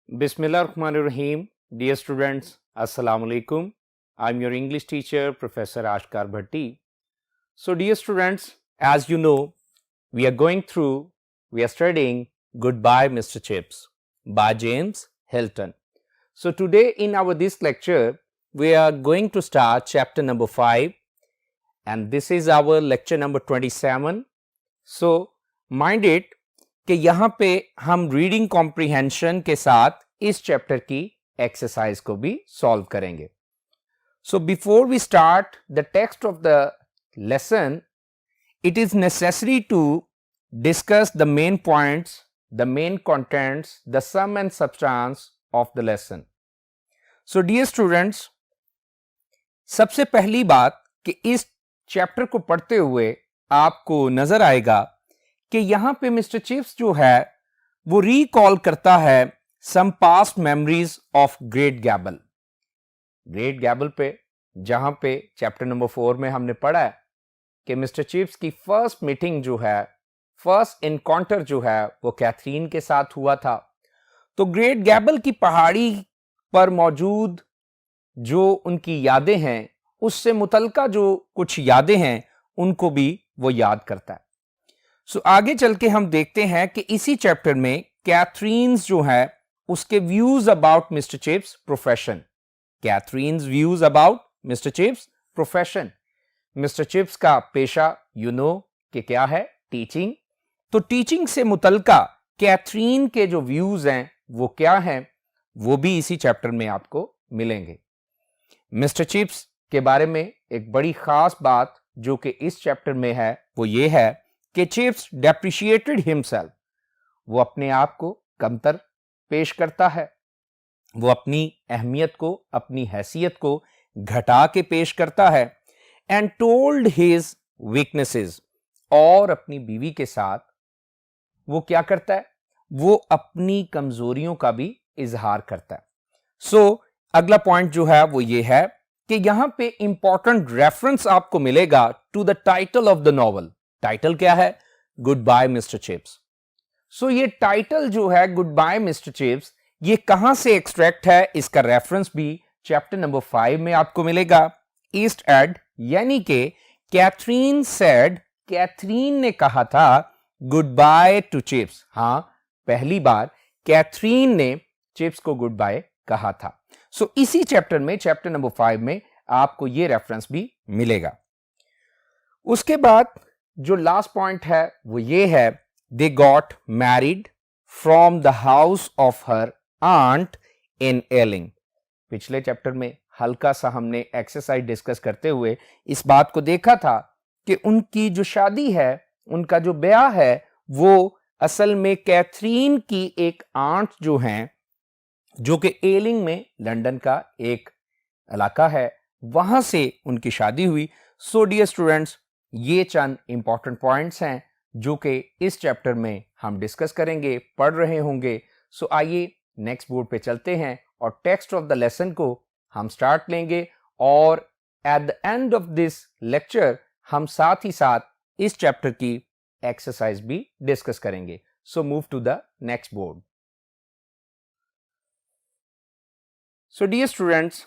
Bismillahirrahmanirrahim. Dear students, Assalamu alaikum. I'm your English teacher, Professor Ashkar Bhatti. So, dear students, as you know, we are studying Goodbye Mr. Chips by James Hilton. So, today in this lecture, we are going to start chapter number 5 and this is our lecture number 27. So, mind it कि यहाँ पे हम reading comprehension के साथ इस chapter की exercise को भी सॉल्व करेंगे. So before we start the text of the lesson, it is necessary to discuss the main points, the main contents, the sum and substance of the lesson. So dear students, सबसे पहली बात कि इस chapter को पढ़ते हुए आपको नजर आएगा कि यहां पे मिस्टर चिप्स जो है वो रिकॉल करता है some past memories of great gable. Great gable पे जहां पे चैप्टर नंबर 4 में हमने पढ़ा है कि मिस्टर चिप्स की फर्स्ट मीटिंग जो है, फर्स्ट इनकाउंटर जो है वो कैथरीन के साथ हुआ था. तो ग्रेट गैबल की पहाड़ी पर मौजूद जो उनकी यादें हैं, उससे मुतल्लिका जो कुछ यादें हैं उनको भी वो याद करता है. सो आगे चल के हम देखते हैं कि इसी चैप्टर में कैथरीन्स जो है उसके views about mister chips profession. Catherine's views about mister chips profession. Mister chips का पेशा कि क्या है? टीचिंग. तो टीचिंग से मुतल्लिका कैथरीन के जो व्यूज हैं वो क्या हैं, वो भी इसी चैप्टर में आपको मिलेंगे. मिस्टर चिप्स के बारे में एक बड़ी खास बात जो कि इस चैप्टर में है वो ये है कि चिप्स डेप्रिशिएटेड हिमसेल्फ. वो अपने आप को कमतर पेश करता है, वो अपनी अहमियत को, अपनी हैसियत को घटा के पेश करता है. And told his weaknesses. और अपनी बीवी के साथ वो क्या करता है? वो अपनी कमजोरियों का भी इजहार करता है. सो अगला पॉइंट जो है वो ये है कि यहां पे इंपॉर्टेंट रेफरेंस आपको मिलेगा to the title of the novel. Title क्या है? Goodbye mister Chips. So ये टाइटल जो है गुड बाय मिस्टर चिप्स, ये कहां से एक्सट्रैक्ट है? इसका रेफरेंस भी चैप्टर नंबर 5 में आपको मिलेगा. ईस्ट एड, यानी कि कैथरीन सेड, कैथरीन ने कहा था गुड बाय टू चिप्स. हां, पहली बार कैथरीन ने चिप्स को गुड बाय कहा था. सो इसी चैप्टर में, चैप्टर नंबर 5 में आपको ये रेफरेंस भी मिलेगा. उसके बाद जो लास्ट पॉइंट है वो ये है, they got married from the house of her aunt in Ealing. पिछले चैप्टर में हल्का सा हमने एक्सरसाइज डिस्कस करते हुए इस बात को देखा था कि उनकी जो शादी है, उनका जो ब्याह है, वो असल में कैथरीन की एक आंट जो हैं, जो कि एलिंग में, लंदन का एक इलाका है, वहां से उनकी शादी हुई. सो डियर स्टूडेंट्स, ये चंद इंपॉर्टेंट पॉइंट्स हैं जो कि इस चैप्टर में हम डिस्कस करेंगे, पढ़ रहे होंगे. सो आइए नेक्स्ट बोर्ड पे चलते हैं और टेक्स्ट ऑफ द लेसन को हम स्टार्ट लेंगे और at the end of this lecture हम साथ ही साथ इस चैप्टर की एक्सरसाइज भी डिस्कस करेंगे. So move to the next board. So dear students,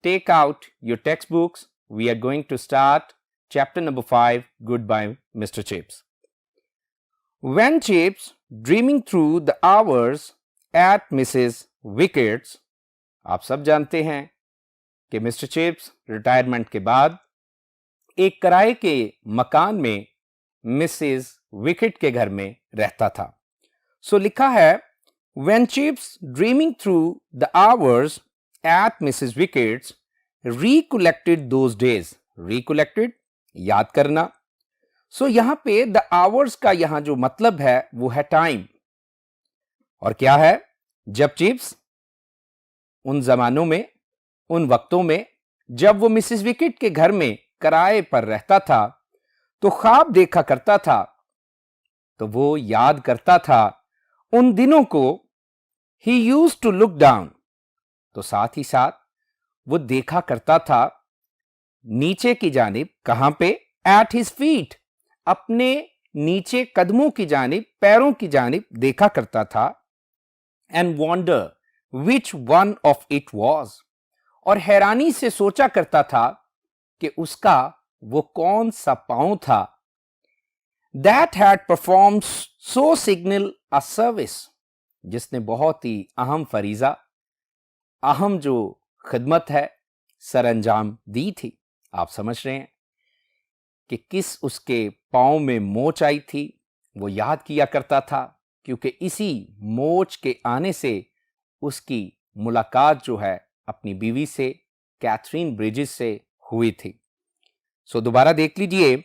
take out your textbooks. We are going to start chapter number 5, Goodbye Mr. Chips. When Chips, dreaming through the hours at Mrs. Wicket's, आप सब जानते हैं कि mister chips retirement के बाद एक किराए के मकान में मिसेस विकेट के घर में रहता था. सो लिखा है, When Chips, dreaming through the hours at Mrs. Wicket's, recollected those days. Recollected, याद करना. सो यहां पे द आवर्स का यहां जो मतलब है वो है टाइम. और क्या है? जब चिप्स उन जमानों में, उन वक्तों में जब वो मिसेस विकेट के घर में किराए पर रहता था तो ख्वाब देखा करता था, तो वो याद करता था उन दिनों को. He used to look down, तो साथ ही साथ वो देखा करता था नीचे की जानिब. कहां पे? एट हिज फीट, अपने नीचे कदमों की जानिब, पैरों की जानिब देखा करता था. and wonder which one of it was, और हैरानी से सोचा करता था कि उसका वो कौन सा पांव था, that had performed so signal a service, जिसने बहुत ही अहम फरीजा, अहम जो खिदमत है सरअंजाम दी थी। आप समझ रहे हैं कि किस उसके पांव में मोच आई थी, वो याद किया करता था, क्योंकि इसी मोच के आने से उसकी मुलाकात जो है अपनी बीवी से, कैथरीन ब्रिजिस से हुई थी। सो दोबारा देख लीजिए,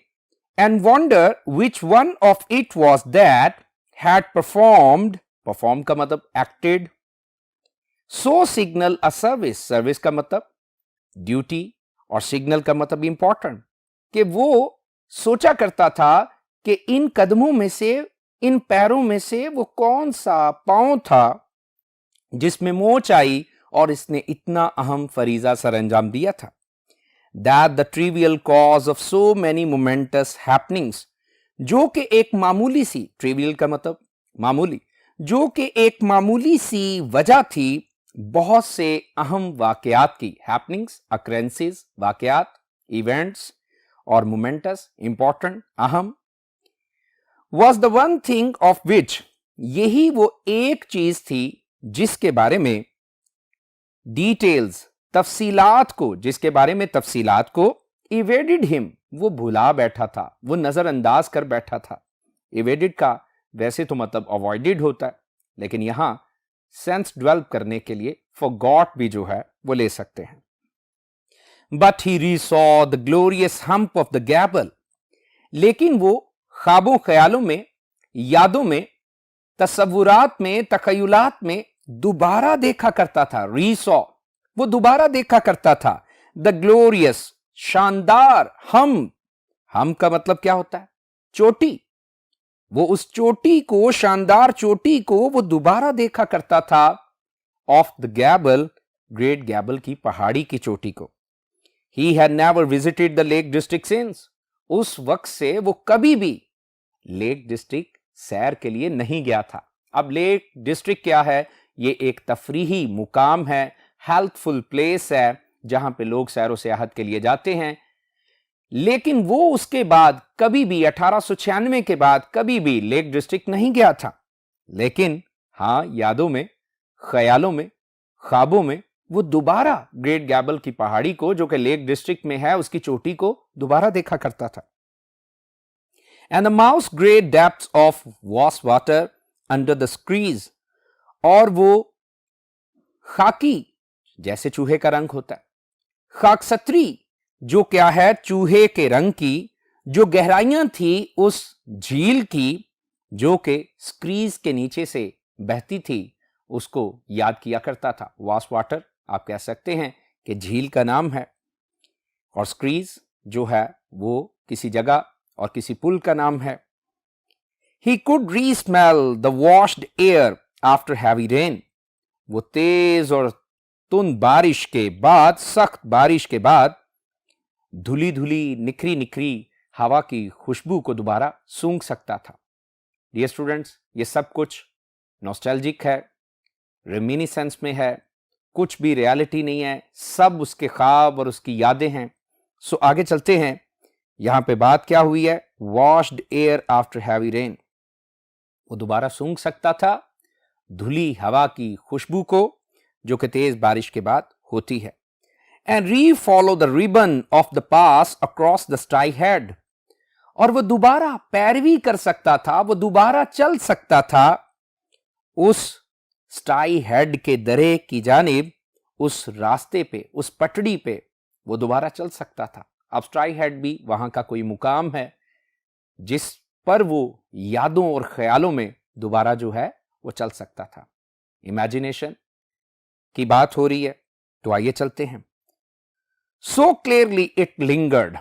and wonder which one of it was that had performed, performed का मतलब acted, so signal a service, service का मतलब ड्यूटी और सिग्नल का मतलब इंपॉर्टेंट, कि वो सोचा करता था कि इन कदमों में से, इन पैरों में से वो कौन सा पांव था जिसमें मोच आई और इसने इतना अहम फरीजा सरअंजाम दिया था। That the trivial cause of so many momentous happenings, जो कि एक मामूली सी, ट्रिवियल का मतलब मामूली, जो कि एक मामूली सी वजह थी बहुत से अहम वाकयात की, हैपनिंग्स, अक्रेंसेस, वाकयात, इवेंट्स, और मोमेंटस, इंपॉर्टेंट, अहम, was the one thing of which, यही वो एक चीज थी जिसके बारे में डिटेल्स, तफसीलात को, जिसके बारे में तफसीलात को इवेडिड हिम, वो भुला बैठा था, वो नजरअंदाज कर बैठा था। इवेडिड का वैसे तो मतलब अवॉइडेड होता है, लेकिन यहां सेंस डेवलप करने के लिए फॉरगॉट भी जो है वो ले सकते हैं। But he resaw the glorious hump of the gable, लेकिन वो ख्वाबों ख्यालों में, यादों में, तसव्वुरात में, तखयुलात में दोबारा देखा करता था। रीसॉ, वो दोबारा देखा करता था। द ग्लोरियस, शानदार, हम का मतलब क्या होता है? चोटी। वो उस चोटी को, शानदार चोटी को वो दोबारा देखा करता था। ऑफ द गैबल, ग्रेट गैबल की, पहाड़ी की चोटी को। He had never visited the lake district since, उस वक्त से वो कभी भी लेक डिस्ट्रिक्ट सैर के लिए नहीं गया था। अब लेक डिस्ट्रिक्ट क्या है? ये एक तफरीही मुकाम है, हेल्थफुल प्लेस है, जहां पे लोग सैरो सियाहत के लिए जाते हैं। लेकिन वो उसके बाद कभी भी 1896 के बाद कभी भी लेक डिस्ट्रिक्ट नहीं गया था। लेकिन हां, यादों में, ख्यालों में, ख्वाबों में वो दोबारा ग्रेट गैबल की पहाड़ी को, जो कि लेक डिस्ट्रिक्ट में है, उसकी चोटी को दोबारा देखा करता था। And the mouse great depths of vast water under the screes, और वो खाकी, जैसे चूहे का रंग होता है, खाकसतरी, जो क्या है, चूहे के रंग की, जो गहराइयां थी उस झील की, जो कि स्क्रीज के नीचे से बहती थी, उसको याद किया करता था। वॉस वाटर आप कह सकते हैं कि झील का नाम है, और स्क्रीज जो है वो किसी जगह और किसी पुल का नाम है। He could re-smell the washed air after heavy rain, वो तेज और तुंद बारिश के बाद, सख्त बारिश के बाद धुली धुली, निखरी निखरी हवा की खुशबू को दोबारा सूंघ सकता था। डियर स्टूडेंट्स, ये सब कुछ नॉस्टैल्जिक है, रेमिनिसेंस में है, कुछ भी रियलिटी नहीं है, सब उसके ख्वाब और उसकी यादें हैं। सो आगे चलते हैं। यहां पे बात क्या हुई है? Washed air after heavy rain, वो दोबारा सूंघ सकता था धुली हवा की खुशबू को, जो कि तेज बारिश के बाद होती है। And re-follow the ribbon of the pass across the sky head, और वो दोबारा पैरवी कर सकता था, वो दोबारा चल सकता था उस स्काई हेड के दरे की जानिब, उस रास्ते पे, उस पटड़ी पे वो दोबारा चल सकता था। अब स्काई हेड भी वहां का कोई मुकाम है जिस पर वो यादों और ख्यालों में दोबारा जो है वो चल सकता था। इमेजिनेशन की बात हो रही है, तो आइए चलते हैं। सो क्लियरली इट लिंगर्ड,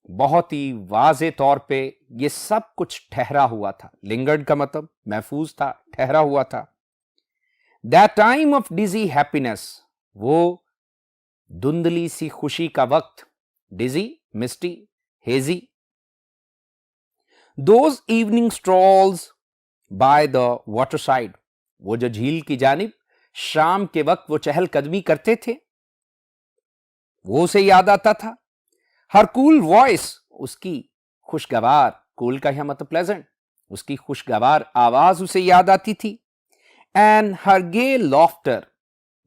बहुत ही वाजे तौर पे ये सब कुछ ठहरा हुआ था। लिंगर्ड का मतलब महफूज था, ठहरा हुआ था। That time of dizzy happiness, वो धुंधली सी खुशी का वक्त, dizzy, misty, hazy. Those evening strolls by the water side, वो जो झील की जानिब शाम के वक्त वो चहलकदमी करते थे, वो उसे याद आता था। हर कूल वॉइस, उसकी खुशगवार, कूल का यह मतलब प्लेजेंट, उसकी खुशगवार आवाज उसे याद आती थी। एंड हर गे लॉफ्टर,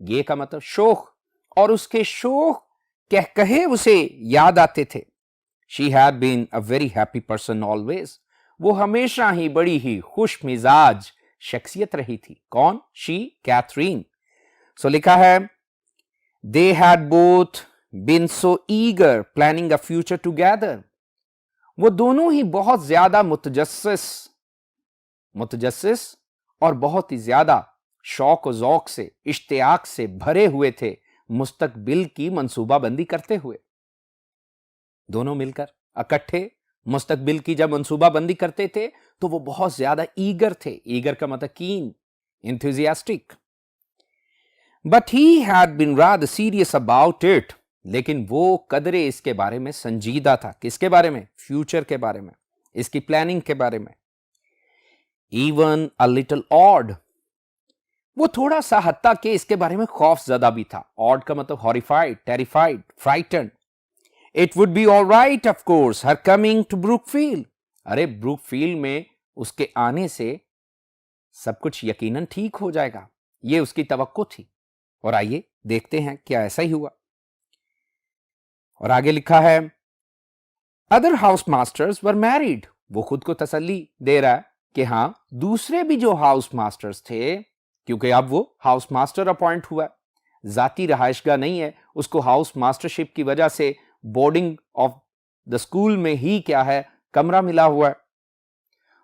गे का मतलब शोख, और उसके शोख कह कहे उसे याद आते थे। She had been a very happy person always, वो हमेशा ही बड़ी ही खुश मिजाज शख्सियत रही थी। कौन? She, Catherine. सो लिखा है, they had both been so eager planning a future together, वो दोनों ही बहुत ज्यादा मुतजस्सिस और बहुत ही ज्यादा शौक और ज़ौक से, इश्तियाक से भरे हुए थे, मुस्तकबिल की मंसूबाबंदी करते हुए। दोनों मिलकर इकट्ठे मुस्तकबिल की जब मंसूबाबंदी करते थे तो वो बहुत ज्यादा ईगर थे। ईगर का मतलब keen, enthusiastic. But he had been rather serious about it, लेकिन वो कदरे इसके बारे में संजीदा था। किसके बारे में? फ्यूचर के बारे में, इसकी प्लानिंग के बारे में। इवन अ लिटिल ऑड, वो थोड़ा सा हत्ता के इसके बारे में खौफजदा भी था। ऑड का मतलब horrified, terrified, frighten. It would be all right of course her coming to Brookfield, अरे ब्रुकफील्ड में उसके आने से सब कुछ यकीनन ठीक हो जाएगा, ये उसकी तवक्को थी। और आइए देखते हैं क्या ऐसा ही हुआ। और आगे लिखा है, other house masters were married, वो खुद को तसल्ली दे रहा है कि हां दूसरे भी जो हाउस मास्टर्स थे, क्योंकि अब वो हाउस मास्टर अपॉइंट हुआ, जाती रहायशगाह नहीं है, उसको हाउस मास्टरशिप की वजह से बोर्डिंग ऑफ द स्कूल में ही क्या है, कमरा मिला हुआ है।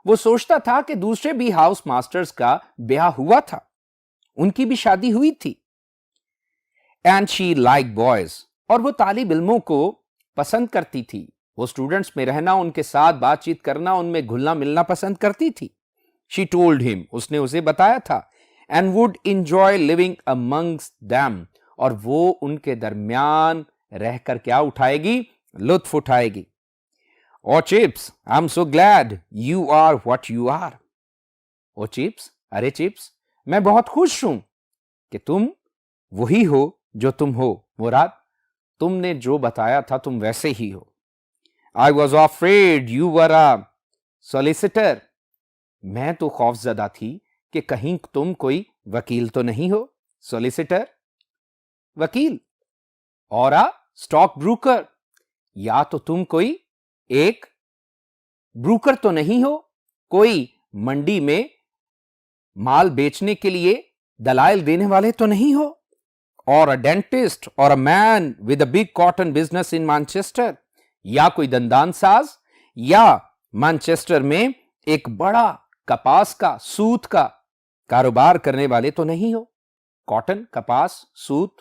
वो सोचता था कि दूसरे भी हाउस मास्टर्स का ब्याह हुआ था, उनकी भी शादी हुई थी। एंड शी लाइक बॉयज, और वो तालिब इल्मों को पसंद करती थी, वो स्टूडेंट्स में रहना, उनके साथ बातचीत करना, उनमें घुलना मिलना पसंद करती थी। शी टोल्ड हिम, उसने उसे बताया था, and would enjoy living amongst them, और वो उनके दरमियान रहकर क्या उठाएगी? लुत्फ उठाएगी। Oh Chips, I am so glad you are what you are. Oh Chips, अरे चिप्स, मैं बहुत खुश हूं कि तुम वही हो जो तुम हो। मुराद, तुमने जो बताया था तुम वैसे ही हो। I was afraid you were a solicitor, मैं तो खौफजदा थी कि कहीं तुम कोई वकील तो नहीं हो। सॉलिसिटर, वकील। और अ स्टॉक ब्रोकर, या तो तुम कोई एक ब्रोकर तो नहीं हो, कोई मंडी में माल बेचने के लिए दलाल देने वाले तो नहीं हो। और a dentist or a man with a big cotton business in Manchester, या कोई दंदान साज, या मैनचेस्टर में एक बड़ा कपास का, सूत का कारोबार करने वाले तो नहीं हो। कॉटन, कपास, सूत।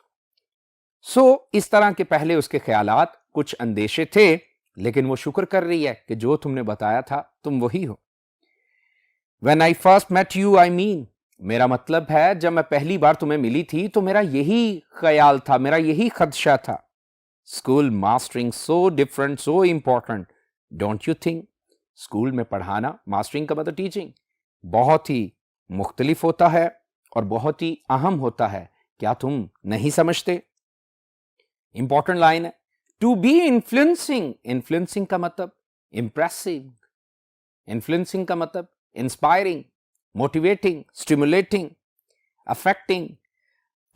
सो इस तरह के पहले उसके ख्यालात, कुछ अंदेशे थे, लेकिन वो शुक्र कर रही है कि जो तुमने बताया था तुम वही हो। When I first met you, I mean, मेरा मतलब है जब मैं पहली बार तुम्हें मिली थी तो मेरा यही ख्याल था, मेरा यही खदशा था। School mastering so different, so important, don't you think? School में पढ़ाना, मास्टरिंग का मतलब टीचिंग, बहुत ही मुख्तलिफ होता है और बहुत ही अहम होता है, क्या तुम नहीं समझते? इंपॉर्टेंट लाइन है। टू बी इन्फ्लुएंसिंग, इन्फ्लुएंसिंग का मतलब इंप्रेसिव, इन्फ्लुएंसिंग का मतलब inspiring, motivating, stimulating, affecting.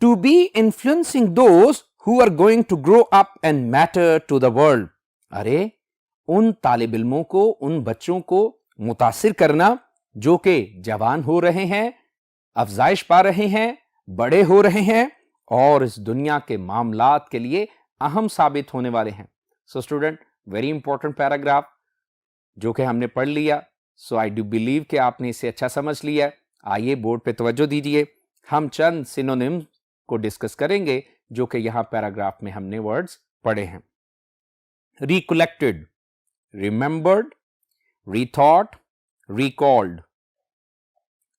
To be influencing those who are going to grow up and matter to the world, अरे उन तालिब इल्मों को, उन बच्चों को मुतासिर करना जो कि जवान हो रहे हैं, अफजाइश पा रहे हैं, बड़े हो रहे हैं और इस दुनिया के मामलात के लिए अहम साबित होने वाले हैं। So student, very important paragraph जो कि हमने पढ़ लिया। सो आई डू बिलीव कि आपने इसे अच्छा समझ लिया। आइए बोर्ड पे तवज्जो दीजिए, हम चंद सिनोनिम को डिस्कस करेंगे जो कि यहां पैराग्राफ में हमने वर्ड्स पढ़े हैं। Recollected, remembered, rethought, recalled.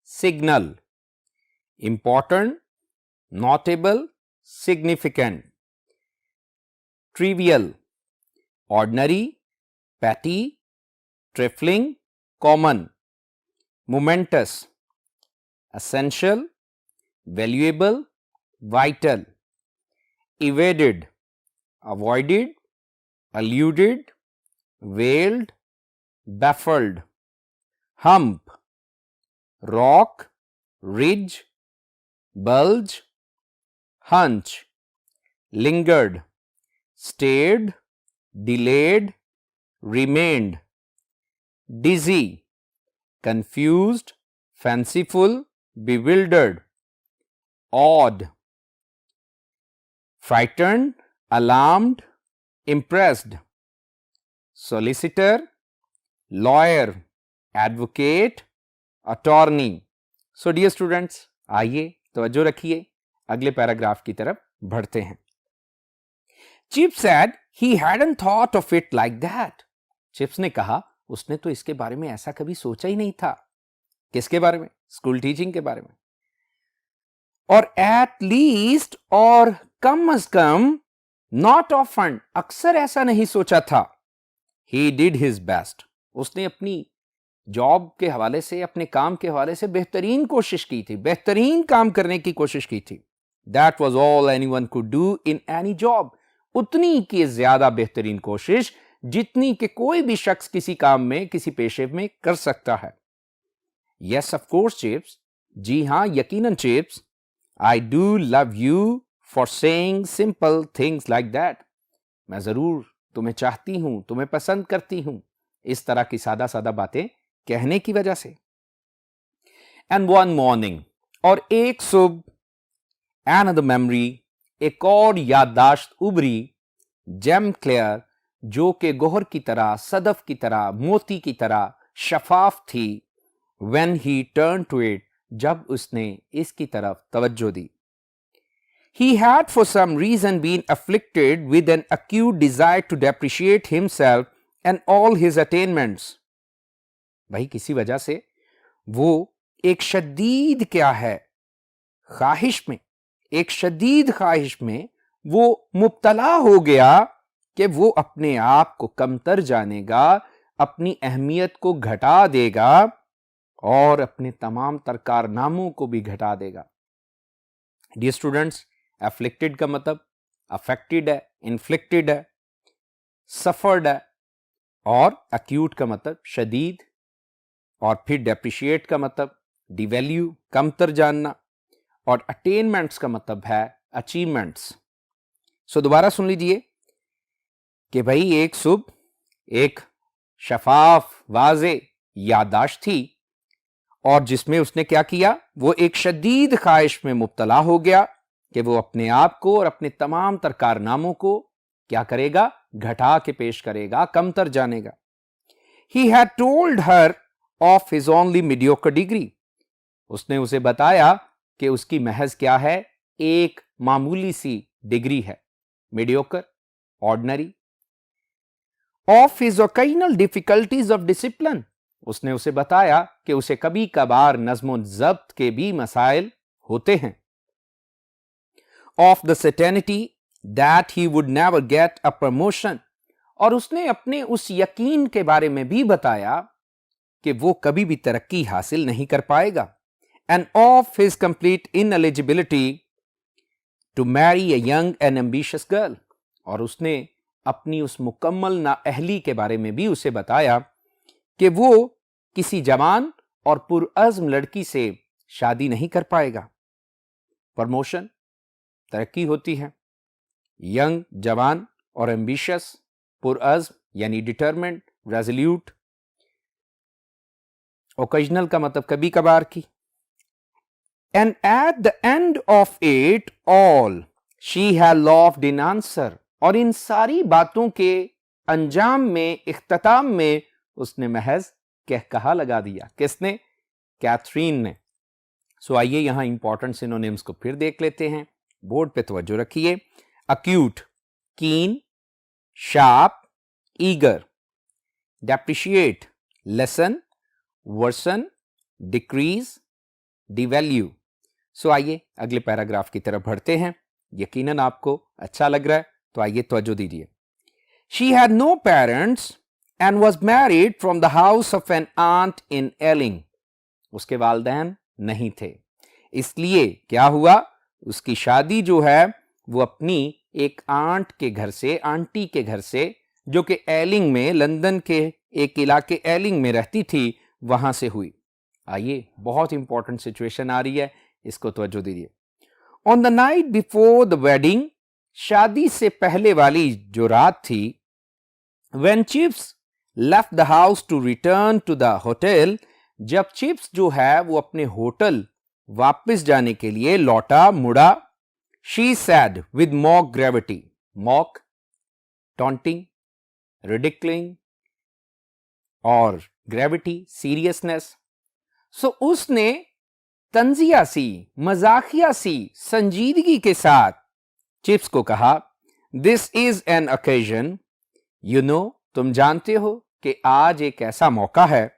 Signal, important, notable, significant. Trivial, ordinary, petty, trifling, common. Momentous, essential, valuable, vital, evaded, avoided, eluded, veiled, baffled, hump, rock, ridge, bulge, hunch, lingered, stayed, delayed, remained, dizzy, confused, fanciful, bewildered, awed, frightened, alarmed, impressed, solicitor, lawyer, advocate, attorney. So dear students, आइए तवज्जो रखिए, अगले paragraph की तरफ बढ़ते हैं. Chip said he hadn't thought of it like that. Chips ने कहा उसने तो इसके बारे में ऐसा कभी सोचा ही नहीं था. किसके बारे में? स्कूल टीचिंग के बारे में. और एट लीस्ट, और कम अज कम, नॉट ऑफन, अक्सर ऐसा नहीं सोचा था. He did his best. उसने अपनी जॉब के हवाले से, अपने काम के हवाले से बेहतरीन कोशिश की थी, बेहतरीन काम करने की कोशिश की थी. That was all anyone could do in any job. उतनी की ज्यादा बेहतरीन कोशिश जितनी कि कोई भी शख्स किसी काम में, किसी पेशे में कर सकता है. यस ऑफ कोर्स चिप्स, जी हां यकीनन chips. I do love you for saying simple things like that. मैं जरूर तुम्हें चाहती हूं, तुम्हें पसंद करती हूं, इस तरह की सादा सादा बातें कहने की वजह से. एंड वन मॉर्निंग, और एक सुबह, एनदर मेमोरी, एक और याददाश्त उभरी, जेम क्लियर, जो कि गोहर की तरह, सदफ की तरह, मोती की तरह शफाफ थी. When he turn to it, जब उसने इसकी तरफ तवज्जो दी. He had for some reason been afflicted with an acute desire to depreciate himself and all his attainments. भाई किसी वजह से वो एक शदीद क्या है ख्वाहिश में, एक शदीद ख्वाहिश में वो मुब्तला हो गया कि वो अपने आप को कमतर जानेगा, अपनी अहमियत को घटा देगा और अपने तमाम तर कारनामों को भी घटा देगा. डियर स्टूडेंट्स, एफ्लिक्टेड का मतलब अफेक्टेड है, इन्फ्लिक्टेड है, सफर्ड है, और एक्यूट का मतलब शदीद, और फिर डेप्रिशिएट का मतलब डिवैल्यू, कमतर जानना, और अटेनमेंट्स का मतलब है अचीवमेंट्स. सो दोबारा सुन लीजिए कि भाई एक सुबह एक शफाफ वाजे याददाश्त थी, और जिसमें उसने क्या किया, वो एक शदीद ख्वाहिश में मुब्तला हो गया कि वो अपने आप को और अपने तमाम तर कारनामों को क्या करेगा, घटा के पेश करेगा, कमतर जानेगा. He had told her of his only mediocre degree. उसने उसे बताया कि उसकी महज क्या है, एक मामूली सी डिग्री है, mediocre, ordinary. Of his occasional difficulties of discipline. उसने उसे बताया कि उसे कभी कभार नज़्म ज़ब्त के भी मसाइल होते हैं. Of the certainty that he would never get a promotion. और उसने अपने उस यकीन के बारे में भी बताया कि वो कभी भी तरक्की हासिल नहीं कर पाएगा. And of his complete ineligibility to marry a young and ambitious girl. और उसने अपनी उस मुकम्मल नाअहली के बारे में भी उसे बताया कि वो किसी जवान और पुरअज़्म लड़की से शादी नहीं कर पाएगा. प्रमोशन, तरक्की होती है. यंग, जवान, और एम्बिशियस, पुरअज़्म यानी डिटरमिन्ड, रेज़ोल्यूट. ओकेजनल का मतलब कभी कभार की. And at the end of it all she had laughed in answer. और इन सारी बातों के अंजाम में, इख्तिताम में, उसने महज कहा लगा दिया. किसने? कैथरीन ने. सो आइए यहां इंपॉर्टेंट सिनोनिम्स को फिर देख लेते हैं. बोर्ड पे तवज्जो रखिए. Acute, keen, sharp, eager. Depreciate, lessen, worsen, decrease, devalue. So आइए अगले पैराग्राफ की तरफ बढ़ते हैं. यकीनन आपको अच्छा लग रहा है, तो आइए तवज्जो दीजिए. She had no parents and was married from the house of an aunt in Ealing. उसके वालिदैन नहीं थे. इसलिए क्या हुआ, उसकी शादी जो है वो अपनी एक आंट के घर से, आंटी के घर से, जो कि एलिंग में, लंदन के एक इलाके एलिंग में रहती थी, वहां से हुई। आइए, बहुत इंपॉर्टेंट सिचुएशन आ रही है, इसको तवज्जो दीजिए। On the night before the wedding, शादी से पहले वाली जो रात थी, when chips left the house to return to the hotel, जब चिप्स जो है वो अपने होटल वापस जाने के लिए लौटा, मुड़ा, she said with mock gravity, mock taunting, ridiculing, और ग्रेविटी सीरियसनेस। सो उसने तंजिया सी, मजाकिया सी संजीदगी के साथ चिप्स को कहा, this is an occasion, you know, तुम जानते हो कि आज एक ऐसा मौका है,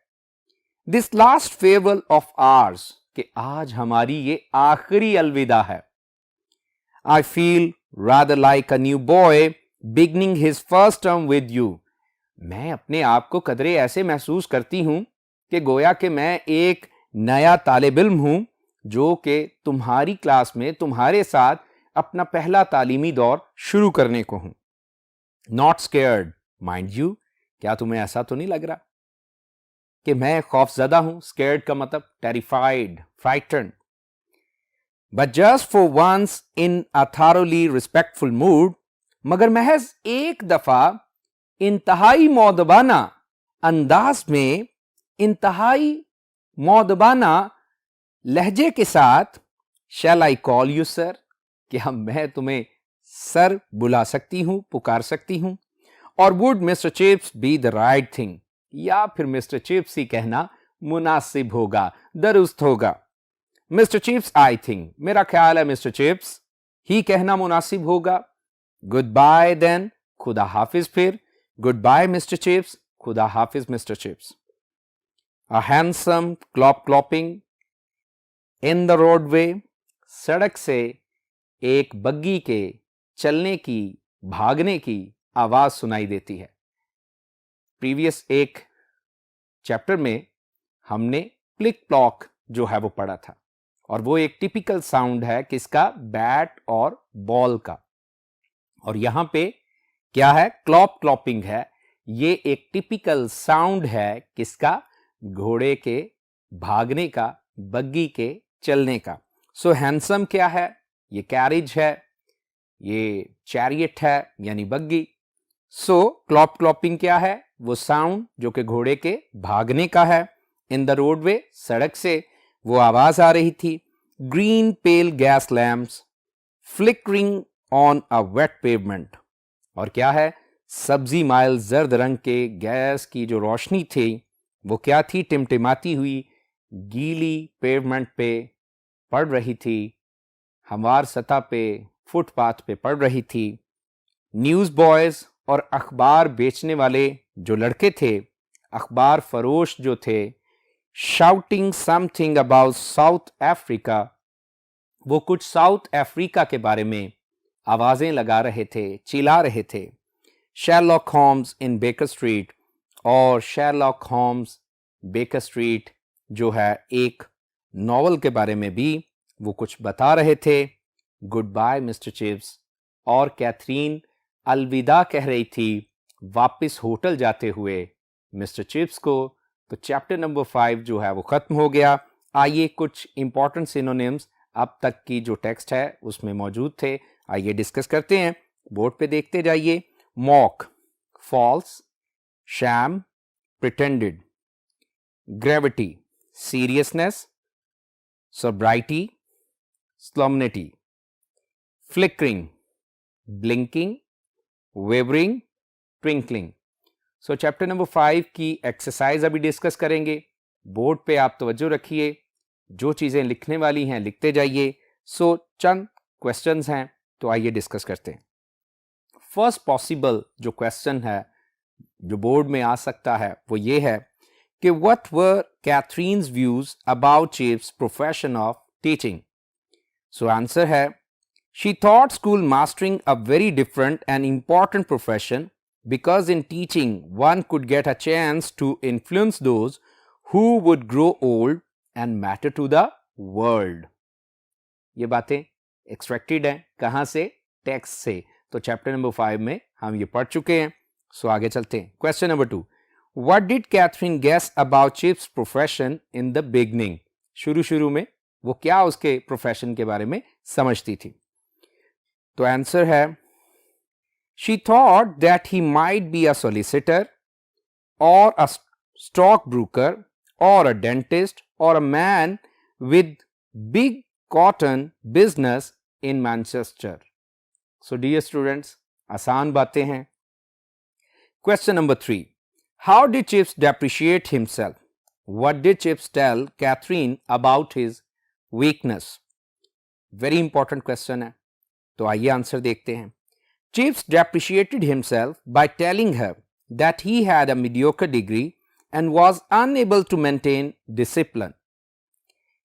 this last farewell of hours, कि आज हमारी ये आखिरी अलविदा है। I feel rather like a new boy beginning his first term with you, मैं अपने आप को कदरे ऐसे महसूस करती हूं कि गोया कि मैं एक नया तालिब इल्म हूं जो कि तुम्हारी क्लास में तुम्हारे साथ अपना पहला तालीमी दौर शुरू करने को हूं। नॉट स्केयर्ड माइंड यू, क्या तुम्हें ऐसा तो नहीं लग रहा कि मैं खौफजदा हूं? स्केयर्ड का मतलब terrified, frighten. But just for once in a thoroughly respectful mood, मगर महज एक दफा इंतहाई मौदबाना अंदाज में, इंतहाई मौदबाना लहजे के साथ, शैल आई कॉल यू सर, क्या मैं तुम्हें सर बुला सकती हूं, पुकार सकती हूं? और would mister chips be the right thing, या फिर मिस्टर चिप्स ही कहना मुनासिब होगा, दुरुस्त होगा। मिस्टर चिप्स, आई थिंक, मेरा ख्याल है मिस्टर चिप्स ही कहना मुनासिब होगा। गुड बाय देन, खुदा हाफिज फिर। गुड बाय मिस्टर चिप्स, खुदा हाफिज Mister Chips. A handsome clop clopping in the roadway, सड़क से एक बग्गी के चलने की, भागने की आवाज सुनाई देती है। प्रीवियस एक चैप्टर में हमने प्लिक प्लॉक जो है वो पढ़ा था, और वो एक टिपिकल साउंड है किसका? बैट और बॉल का। और यहां पे क्या है? क्लॉप क्लॉपिंग है। ये एक टिपिकल साउंड है किसका? घोड़े के भागने का, बग्गी के चलने का। सो हैंडसम क्या है? ये कैरिज है, ये चैरियट है यानी बग्गी। सो क्लॉप क्लॉपिंग क्या है? वो साउंड जो कि घोड़े के भागने का है। इन द रोडवे, सड़क से वो आवाज आ रही थी। Green pale gas lamps flickering on a wet pavement, और क्या है? सब्जी माइल जर्द रंग के गैस की जो रोशनी थी वो क्या थी? टिमटिमाती हुई गीली पेवमेंट पे पड़ रही थी, हमवार सतह पे, फुटपाथ पे पड़ रही थी। न्यूज़ बॉयज और अखबार बेचने वाले जो लड़के थे, अखबार फरोश जो थे, shouting something about south Africa, वो कुछ साउथ अफ्रीका के बारे में आवाजें लगा रहे थे, चिल्ला रहे थे। Sherlock homes in baker street, और शेरलॉक होम्स बेकर स्ट्रीट जो है एक नॉवल के बारे में भी वो कुछ बता रहे थे। गुड बाय मिस्टर चिप्स, और कैथरीन अलविदा कह रही थी वापस होटल जाते हुए मिस्टर चिप्स को। तो चैप्टर नंबर 5 जो है वो खत्म हो गया। आइए कुछ इंपॉर्टेंट सिनोनिम्स अब तक की जो टेक्स्ट है उसमें मौजूद थे, आइए डिस्कस करते हैं। बोर्ड पे देखते जाइए। Mock, false, sham, pretended. Gravity, seriousness, sobriety, solemnity. Flickering, blinking, wavering, twinkling. So chapter number 5 की एक्सरसाइज अभी डिस्कस करेंगे। बोर्ड पे आप तवज्जो रखिए, जो चीजें लिखने वाली हैं लिखते जाइए। सो चंद क्वेश्चंस हैं, तो आइए डिस्कस करते हैं। फर्स्ट पॉसिबल जो क्वेश्चन है जो बोर्ड में आ सकता है वो ये है कि what were Catherine's views about Chip's profession of teaching? So answer है, she thought school mastering a very different and important profession because in teaching one could get a chance to influence those who would grow old and matter to the world. ये बातें extracted हैं कहाँ से? Text से। तो chapter number 5 में हम ये पढ़ चुके हैं। सो आगे चलते हैं। Question number 2, what did Catherine guess about chips profession in the beginning? शुरू में वो क्या उसके प्रोफेशन के बारे में समझती थी? तो आंसर है, she thought that he might be a solicitor or a stock broker or a dentist or a man with big cotton business in Manchester. So dear students, आसान बातें हैं। Question number 3, how did chips depreciate himself? What did chips tell Catherine about his weakness? Very important question है, तो आइए answer देखते हैं। Chips depreciated himself by telling her that he had a mediocre degree and was unable to maintain discipline.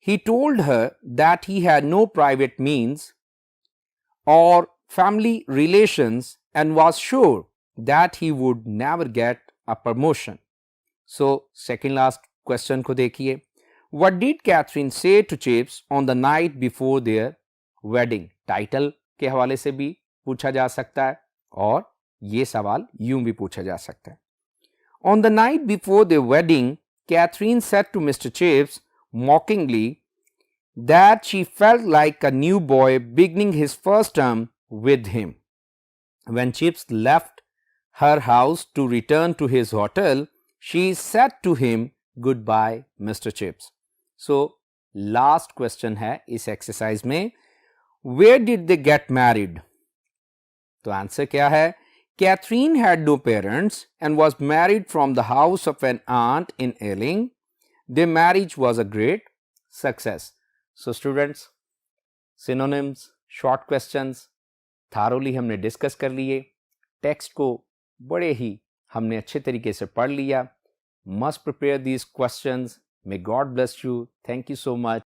He told her that he had no private means or family relations and was sure that he would never get a promotion. So, second last question को देखिए. What did Catherine say to Chips on the night before their wedding? Title के हवाले से भी पूछा जा सकता है और ये सवाल यूं भी पूछा जा सकता है। On the night before their wedding, Catherine said to Mr. Chips mockingly that she felt like a new boy beginning his first term with him. When Chips left her house to return to his hotel, she said to him, "Goodbye, Mr. Chips." So, last question है इस exercise में, where did they get married? तो answer क्या है? Catherine had no parents and was married from the house of an aunt in Ealing. Their marriage was a great success. So students, synonyms, short questions thoroughly हमने discuss कर लिए। Text को बड़े ही हमने अच्छे तरीके से पढ़ लिया। Must prepare these questions. May God bless you. Thank you so much.